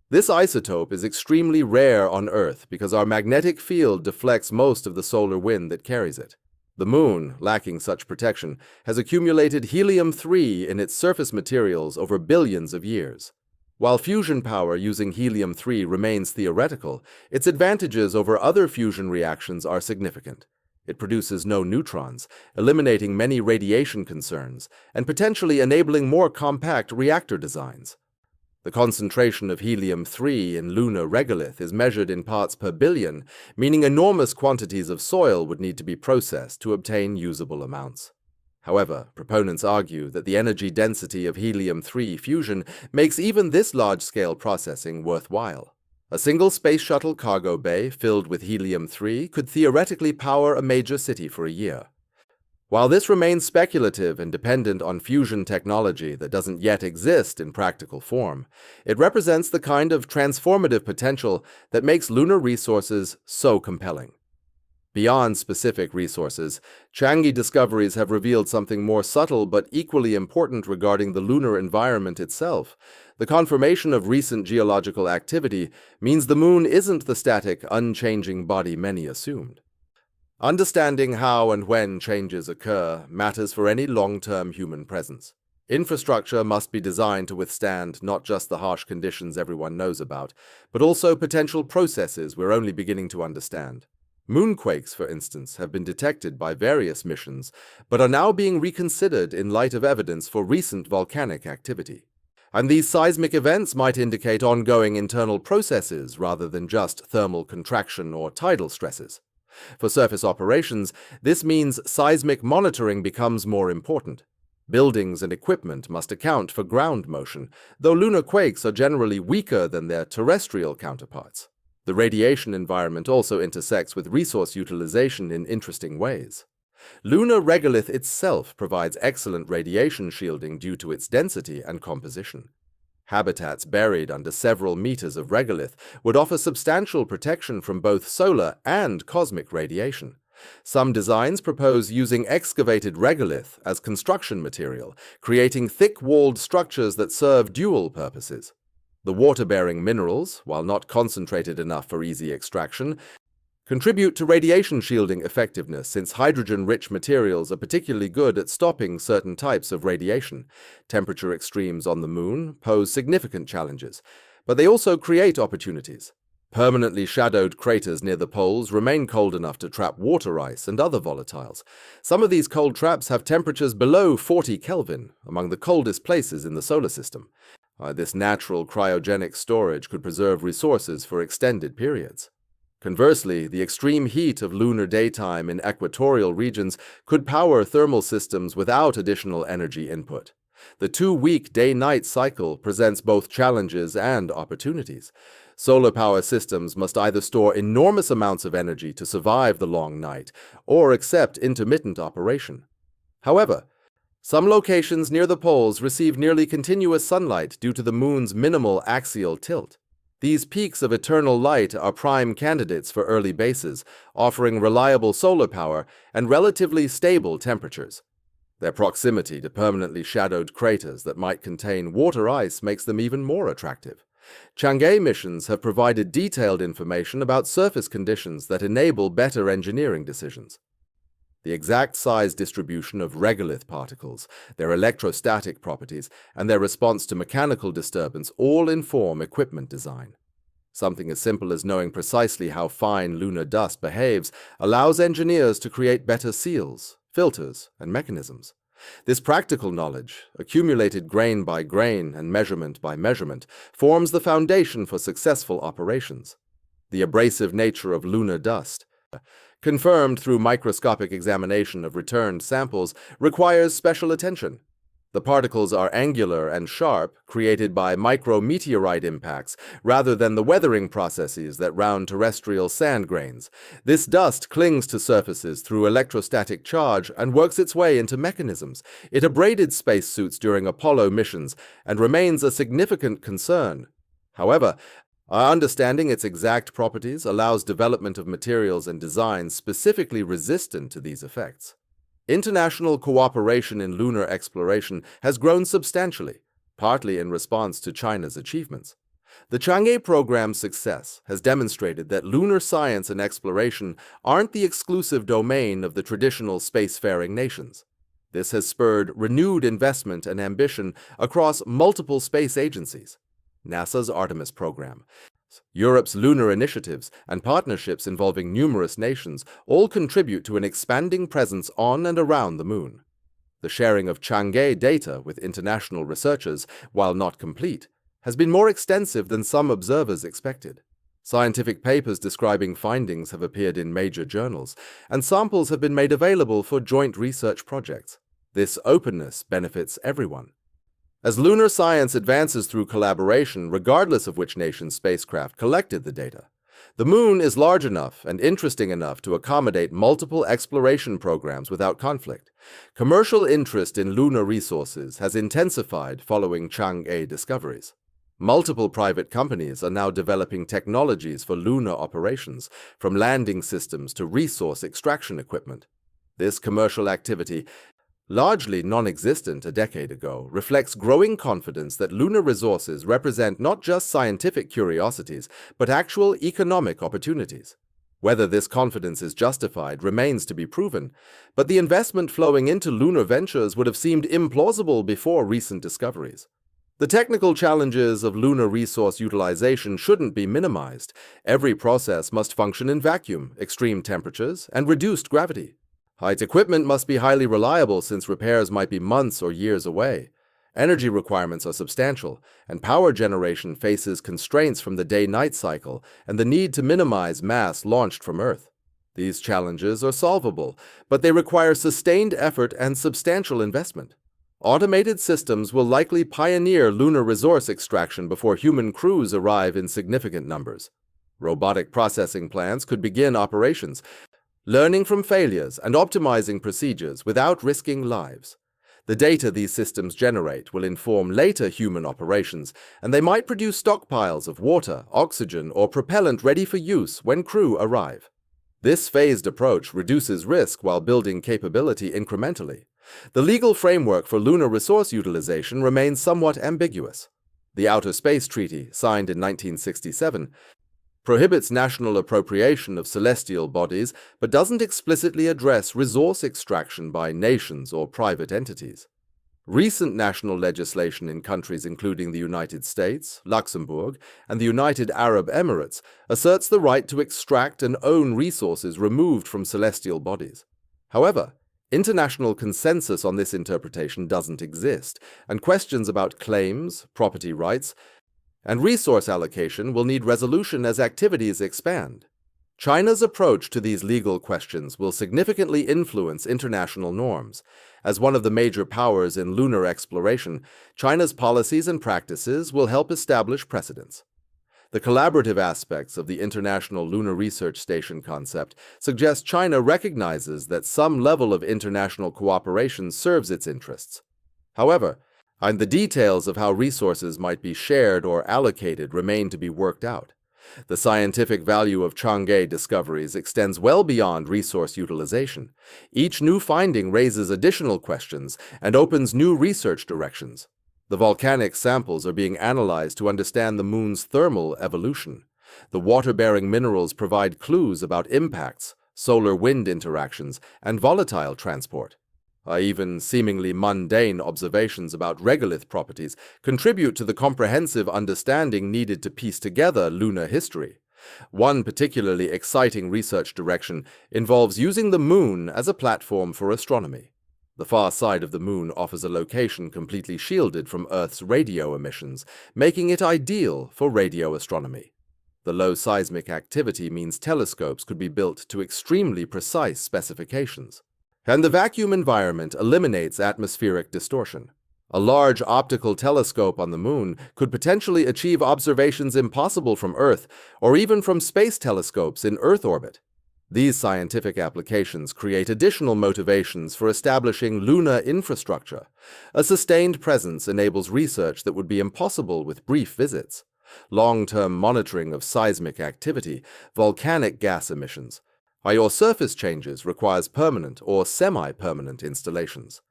This isotope is extremely rare on Earth because our magnetic field deflects most of the solar wind that carries it. The Moon, lacking such protection, has accumulated helium-3 in its surface materials over billions of years. While fusion power using helium-3 remains theoretical, its advantages over other fusion reactions are significant. It produces no neutrons, eliminating many radiation concerns, and potentially enabling more compact reactor designs. The concentration of helium-3 in lunar regolith is measured in parts per billion, meaning enormous quantities of soil would need to be processed to obtain usable amounts. However, proponents argue that the energy density of helium-3 fusion makes even this large-scale processing worthwhile. A single space shuttle cargo bay filled with helium-3 could theoretically power a major city for a year. While this remains speculative and dependent on fusion technology that doesn't yet exist in practical form, it represents the kind of transformative potential that makes lunar resources so compelling. Beyond specific resources, Chang'e discoveries have revealed something more subtle but equally important regarding the lunar environment itself. The confirmation of recent geological activity means the Moon isn't the static, unchanging body many assumed. Understanding how and when changes occur matters for any long-term human presence. Infrastructure must be designed to withstand not just the harsh conditions everyone knows about, but also potential processes we're only beginning to understand. Moonquakes, for instance, have been detected by various missions, but are now being reconsidered in light of evidence for recent volcanic activity. And these seismic events might indicate ongoing internal processes rather than just thermal contraction or tidal stresses. For surface operations, this means seismic monitoring becomes more important. Buildings and equipment must account for ground motion, though lunar quakes are generally weaker than their terrestrial counterparts. The radiation environment also intersects with resource utilization in interesting ways. Lunar regolith itself provides excellent radiation shielding due to its density and composition. Habitats buried under several meters of regolith would offer substantial protection from both solar and cosmic radiation. Some designs propose using excavated regolith as construction material, creating thick-walled structures that serve dual purposes. The water-bearing minerals, while not concentrated enough for easy extraction, contribute to radiation shielding effectiveness since hydrogen-rich materials are particularly good at stopping certain types of radiation. Temperature extremes on the Moon pose significant challenges, but they also create opportunities. Permanently shadowed craters near the poles remain cold enough to trap water ice and other volatiles. Some of these cold traps have temperatures below 40 Kelvin, among the coldest places in the solar system. This natural cryogenic storage could preserve resources for extended periods. Conversely, the extreme heat of lunar daytime in equatorial regions could power thermal systems without additional energy input. The 2-week day-night cycle presents both challenges and opportunities. Solar power systems must either store enormous amounts of energy to survive the long night or accept intermittent operation. However, some locations near the poles receive nearly continuous sunlight due to the Moon's minimal axial tilt. These peaks of eternal light are prime candidates for early bases, offering reliable solar power and relatively stable temperatures. Their proximity to permanently shadowed craters that might contain water ice makes them even more attractive. Chang'e missions have provided detailed information about surface conditions that enable better engineering decisions. The exact size distribution of regolith particles, their electrostatic properties, and their response to mechanical disturbance all inform equipment design. Something as simple as knowing precisely how fine lunar dust behaves allows engineers to create better seals, filters, and mechanisms. This practical knowledge, accumulated grain by grain and measurement by measurement, forms the foundation for successful operations. The abrasive nature of lunar dust, confirmed through microscopic examination of returned samples, requires special attention. The particles are angular and sharp, created by micrometeorite impacts, rather than the weathering processes that round terrestrial sand grains. This dust clings to surfaces through electrostatic charge and works its way into mechanisms. It abraded spacesuits during Apollo missions and remains a significant concern. However, our understanding its exact properties allows development of materials and designs specifically resistant to these effects. International cooperation in lunar exploration has grown substantially, partly in response to China's achievements. The Chang'e program's success has demonstrated that lunar science and exploration aren't the exclusive domain of the traditional spacefaring nations. This has spurred renewed investment and ambition across multiple space agencies. NASA's Artemis program, Europe's lunar initiatives, and partnerships involving numerous nations all contribute to an expanding presence on and around the Moon. The sharing of Chang'e data with international researchers, while not complete, has been more extensive than some observers expected. Scientific papers describing findings have appeared in major journals, and samples have been made available for joint research projects. This openness benefits everyone. As lunar science advances through collaboration, regardless of which nation's spacecraft collected the data, the Moon is large enough and interesting enough to accommodate multiple exploration programs without conflict. Commercial interest in lunar resources has intensified following Chang'e discoveries. Multiple private companies are now developing technologies for lunar operations, from landing systems to resource extraction equipment. This commercial activity, largely non-existent a decade ago, reflects growing confidence that lunar resources represent not just scientific curiosities, but actual economic opportunities. Whether this confidence is justified remains to be proven, but the investment flowing into lunar ventures would have seemed implausible before recent discoveries. The technical challenges of lunar resource utilization shouldn't be minimized. Every process must function in vacuum, extreme temperatures, and reduced gravity. Height equipment must be highly reliable since repairs might be months or years away. Energy requirements are substantial, and power generation faces constraints from the day-night cycle and the need to minimize mass launched from Earth. These challenges are solvable, but they require sustained effort and substantial investment. Automated systems will likely pioneer lunar resource extraction before human crews arrive in significant numbers. Robotic processing plants could begin operations, learning from failures and optimizing procedures without risking lives. The data these systems generate will inform later human operations, and they might produce stockpiles of water, oxygen, or propellant ready for use when crew arrive. This phased approach reduces risk while building capability incrementally. The legal framework for lunar resource utilization remains somewhat ambiguous. The Outer Space Treaty, signed in 1967, prohibits national appropriation of celestial bodies but doesn't explicitly address resource extraction by nations or private entities. Recent national legislation in countries including the United States, Luxembourg, and the United Arab Emirates asserts the right to extract and own resources removed from celestial bodies. However, international consensus on this interpretation doesn't exist, and questions about claims, property rights, and resource allocation will need resolution as activities expand. China's approach to these legal questions will significantly influence international norms. As one of the major powers in lunar exploration, China's policies and practices will help establish precedents. The collaborative aspects of the International Lunar Research Station concept suggest China recognizes that some level of international cooperation serves its interests. However, and the details of how resources might be shared or allocated remain to be worked out. The scientific value of Chang'e discoveries extends well beyond resource utilization. Each new finding raises additional questions and opens new research directions. The volcanic samples are being analyzed to understand the moon's thermal evolution. The water-bearing minerals provide clues about impacts, solar-wind interactions, and volatile transport. Even seemingly mundane observations about regolith properties contribute to the comprehensive understanding needed to piece together lunar history. One particularly exciting research direction involves using the moon as a platform for astronomy. The far side of the moon offers a location completely shielded from Earth's radio emissions, making it ideal for radio astronomy. The low seismic activity means telescopes could be built to extremely precise specifications. And the vacuum environment eliminates atmospheric distortion. A large optical telescope on the moon could potentially achieve observations impossible from Earth or even from space telescopes in Earth orbit. These scientific applications create additional motivations for establishing lunar infrastructure. A sustained presence enables research that would be impossible with brief visits. Long-term monitoring of seismic activity, volcanic gas emissions, or surface changes requires permanent or semi-permanent installations.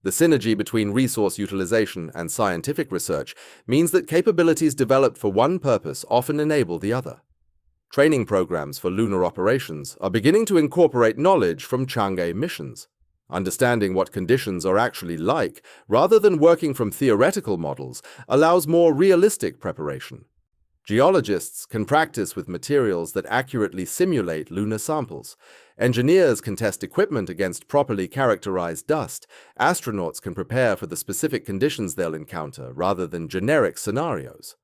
The synergy between resource utilization and scientific research means that capabilities developed for one purpose often enable the other. Training programs for lunar operations are beginning to incorporate knowledge from Chang'e missions. Understanding what conditions are actually like, rather than working from theoretical models, allows more realistic preparation. Geologists can practice with materials that accurately simulate lunar samples. Engineers can test equipment against properly characterized dust. Astronauts can prepare for the specific conditions they'll encounter, rather than generic scenarios.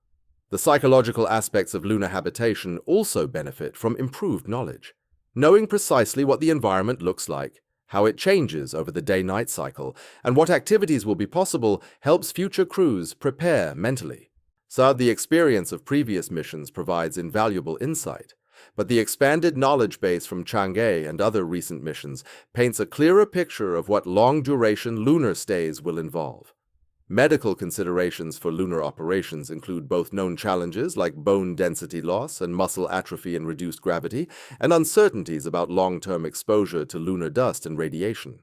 The psychological aspects of lunar habitation also benefit from improved knowledge. Knowing precisely what the environment looks like, how it changes over the day-night cycle, and what activities will be possible helps future crews prepare mentally. So the experience of previous missions provides invaluable insight, but the expanded knowledge base from Chang'e and other recent missions paints a clearer picture of what long-duration lunar stays will involve. Medical considerations for lunar operations include both known challenges like bone density loss and muscle atrophy in reduced gravity, and uncertainties about long-term exposure to lunar dust and radiation.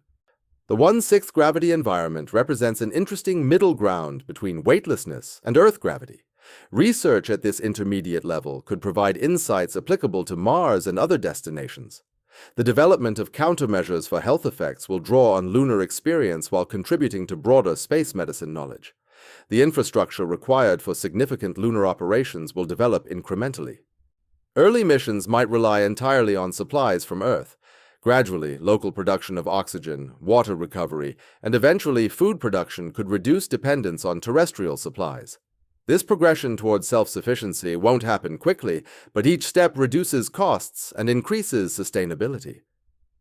The 1/6 gravity environment represents an interesting middle ground between weightlessness and Earth gravity. Research at this intermediate level could provide insights applicable to Mars and other destinations. The development of countermeasures for health effects will draw on lunar experience while contributing to broader space medicine knowledge. The infrastructure required for significant lunar operations will develop incrementally. Early missions might rely entirely on supplies from Earth. Gradually, local production of oxygen, water recovery, and eventually food production could reduce dependence on terrestrial supplies. This progression towards self-sufficiency won't happen quickly, but each step reduces costs and increases sustainability.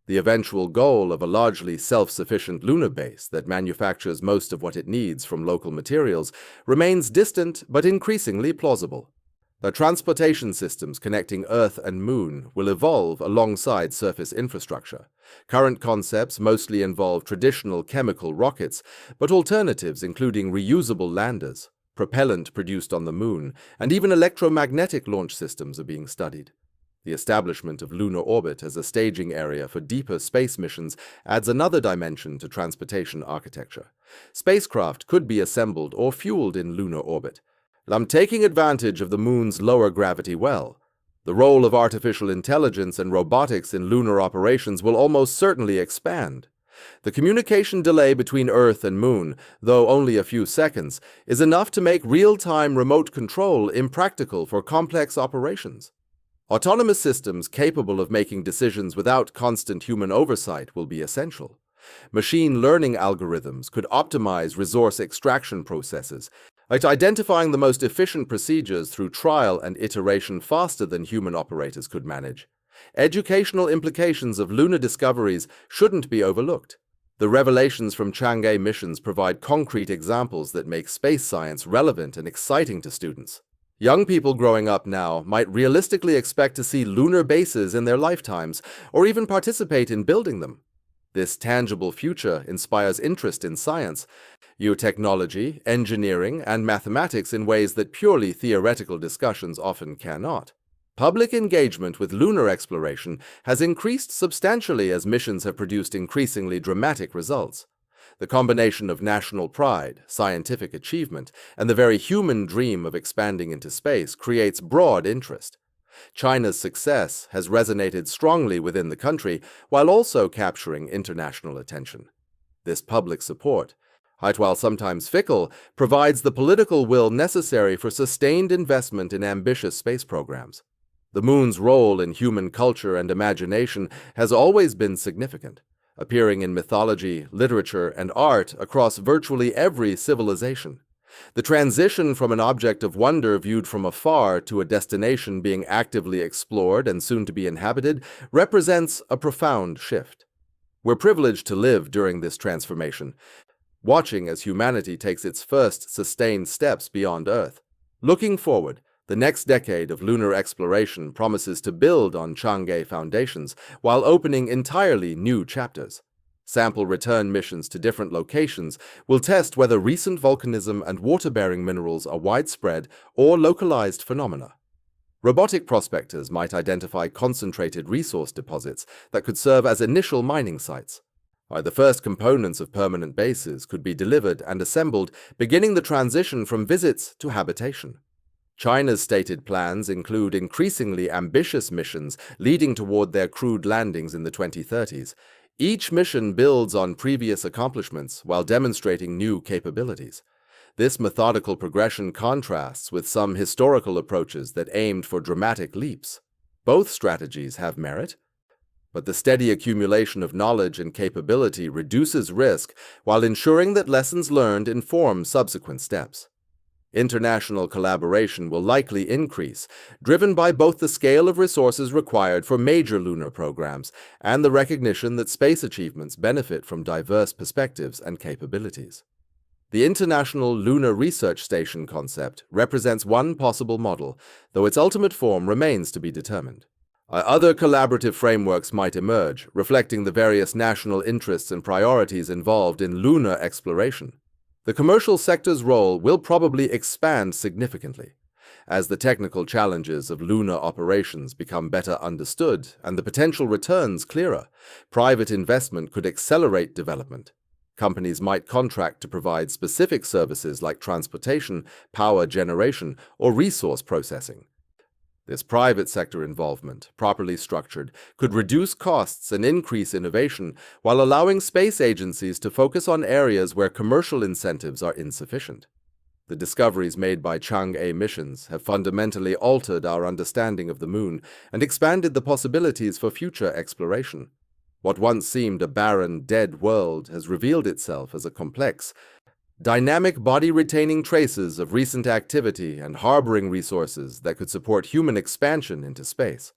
The eventual goal of a largely self-sufficient lunar base that manufactures most of what it needs from local materials remains distant but increasingly plausible. The transportation systems connecting Earth and Moon will evolve alongside surface infrastructure. Current concepts mostly involve traditional chemical rockets, but alternatives including reusable landers, propellant produced on the Moon, and even electromagnetic launch systems are being studied. The establishment of lunar orbit as a staging area for deeper space missions adds another dimension to transportation architecture. Spacecraft could be assembled or fueled in lunar orbit. Taking advantage of the Moon's lower gravity well. The role of artificial intelligence and robotics in lunar operations will almost certainly expand. The communication delay between Earth and Moon, though only a few seconds, is enough to make real-time remote control impractical for complex operations. Autonomous systems capable of making decisions without constant human oversight will be essential. Machine learning algorithms could optimize resource extraction processes, identifying the most efficient procedures through trial and iteration faster than human operators could manage. Educational implications of lunar discoveries shouldn't be overlooked. The revelations from Chang'e missions provide concrete examples that make space science relevant and exciting to students. Young people growing up now might realistically expect to see lunar bases in their lifetimes, or even participate in building them. This tangible future inspires interest in science, technology, engineering, and mathematics in ways that purely theoretical discussions often cannot. Public engagement with lunar exploration has increased substantially as missions have produced increasingly dramatic results. The combination of national pride, scientific achievement, and the very human dream of expanding into space creates broad interest. China's success has resonated strongly within the country while also capturing international attention. This public support, while sometimes fickle, provides the political will necessary for sustained investment in ambitious space programs. The moon's role in human culture and imagination has always been significant, appearing in mythology, literature, and art across virtually every civilization. The transition from an object of wonder viewed from afar to a destination being actively explored and soon to be inhabited represents a profound shift. We're privileged to live during this transformation, watching as humanity takes its first sustained steps beyond Earth. Looking forward, the next decade of lunar exploration promises to build on Chang'e foundations while opening entirely new chapters. Sample return missions to different locations will test whether recent volcanism and water-bearing minerals are widespread or localized phenomena. Robotic prospectors might identify concentrated resource deposits that could serve as initial mining sites. The first components of permanent bases could be delivered and assembled, beginning the transition from visits to habitation. China's stated plans include increasingly ambitious missions leading toward their crewed landings in the 2030s. Each mission builds on previous accomplishments while demonstrating new capabilities. This methodical progression contrasts with some historical approaches that aimed for dramatic leaps. Both strategies have merit, but the steady accumulation of knowledge and capability reduces risk while ensuring that lessons learned inform subsequent steps. International collaboration will likely increase, driven by both the scale of resources required for major lunar programs and the recognition that space achievements benefit from diverse perspectives and capabilities. The International Lunar Research Station concept represents one possible model, though its ultimate form remains to be determined. Other collaborative frameworks might emerge, reflecting the various national interests and priorities involved in lunar exploration. The commercial sector's role will probably expand significantly. As the technical challenges of lunar operations become better understood and the potential returns clearer, private investment could accelerate development. Companies might contract to provide specific services like transportation, power generation, or resource processing. This private sector involvement, properly structured, could reduce costs and increase innovation while allowing space agencies to focus on areas where commercial incentives are insufficient. The discoveries made by Chang'e missions have fundamentally altered our understanding of the moon and expanded the possibilities for future exploration. What once seemed a barren, dead world has revealed itself as a complex, dynamic body retaining traces of recent activity and harboring resources that could support human expansion into space.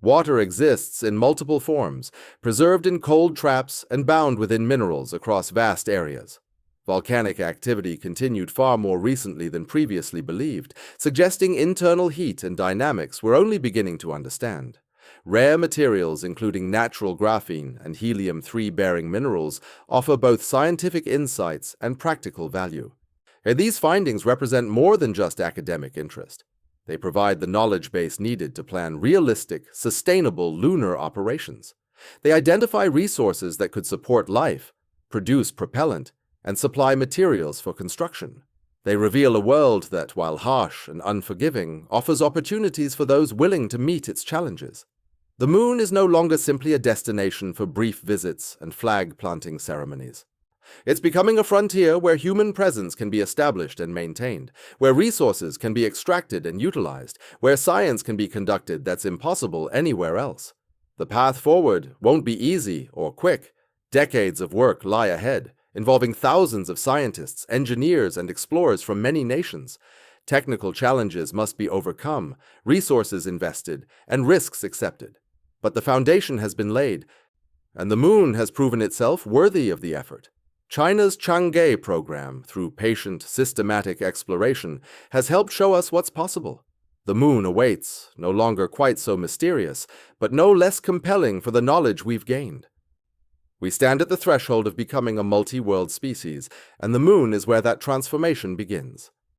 Water exists in multiple forms, preserved in cold traps and bound within minerals across vast areas. Volcanic activity continued far more recently than previously believed, suggesting internal heat and dynamics we're only beginning to understand. Rare materials, including natural graphene and helium-3 bearing minerals, offer both scientific insights and practical value. These findings represent more than just academic interest. They provide the knowledge base needed to plan realistic, sustainable lunar operations. They identify resources that could support life, produce propellant, and supply materials for construction. They reveal a world that, while harsh and unforgiving, offers opportunities for those willing to meet its challenges. The moon is no longer simply a destination for brief visits and flag-planting ceremonies. It's becoming a frontier where human presence can be established and maintained, where resources can be extracted and utilized, where science can be conducted that's impossible anywhere else. The path forward won't be easy or quick. Decades of work lie ahead, involving thousands of scientists, engineers, and explorers from many nations. Technical challenges must be overcome, resources invested, and risks accepted. But the foundation has been laid, and the moon has proven itself worthy of the effort. China's Chang'e program, through patient, systematic exploration, has helped show us what's possible. The moon awaits, no longer quite so mysterious, but no less compelling for the knowledge we've gained. We stand at the threshold of becoming a multi-world species, and the moon is where that transformation begins.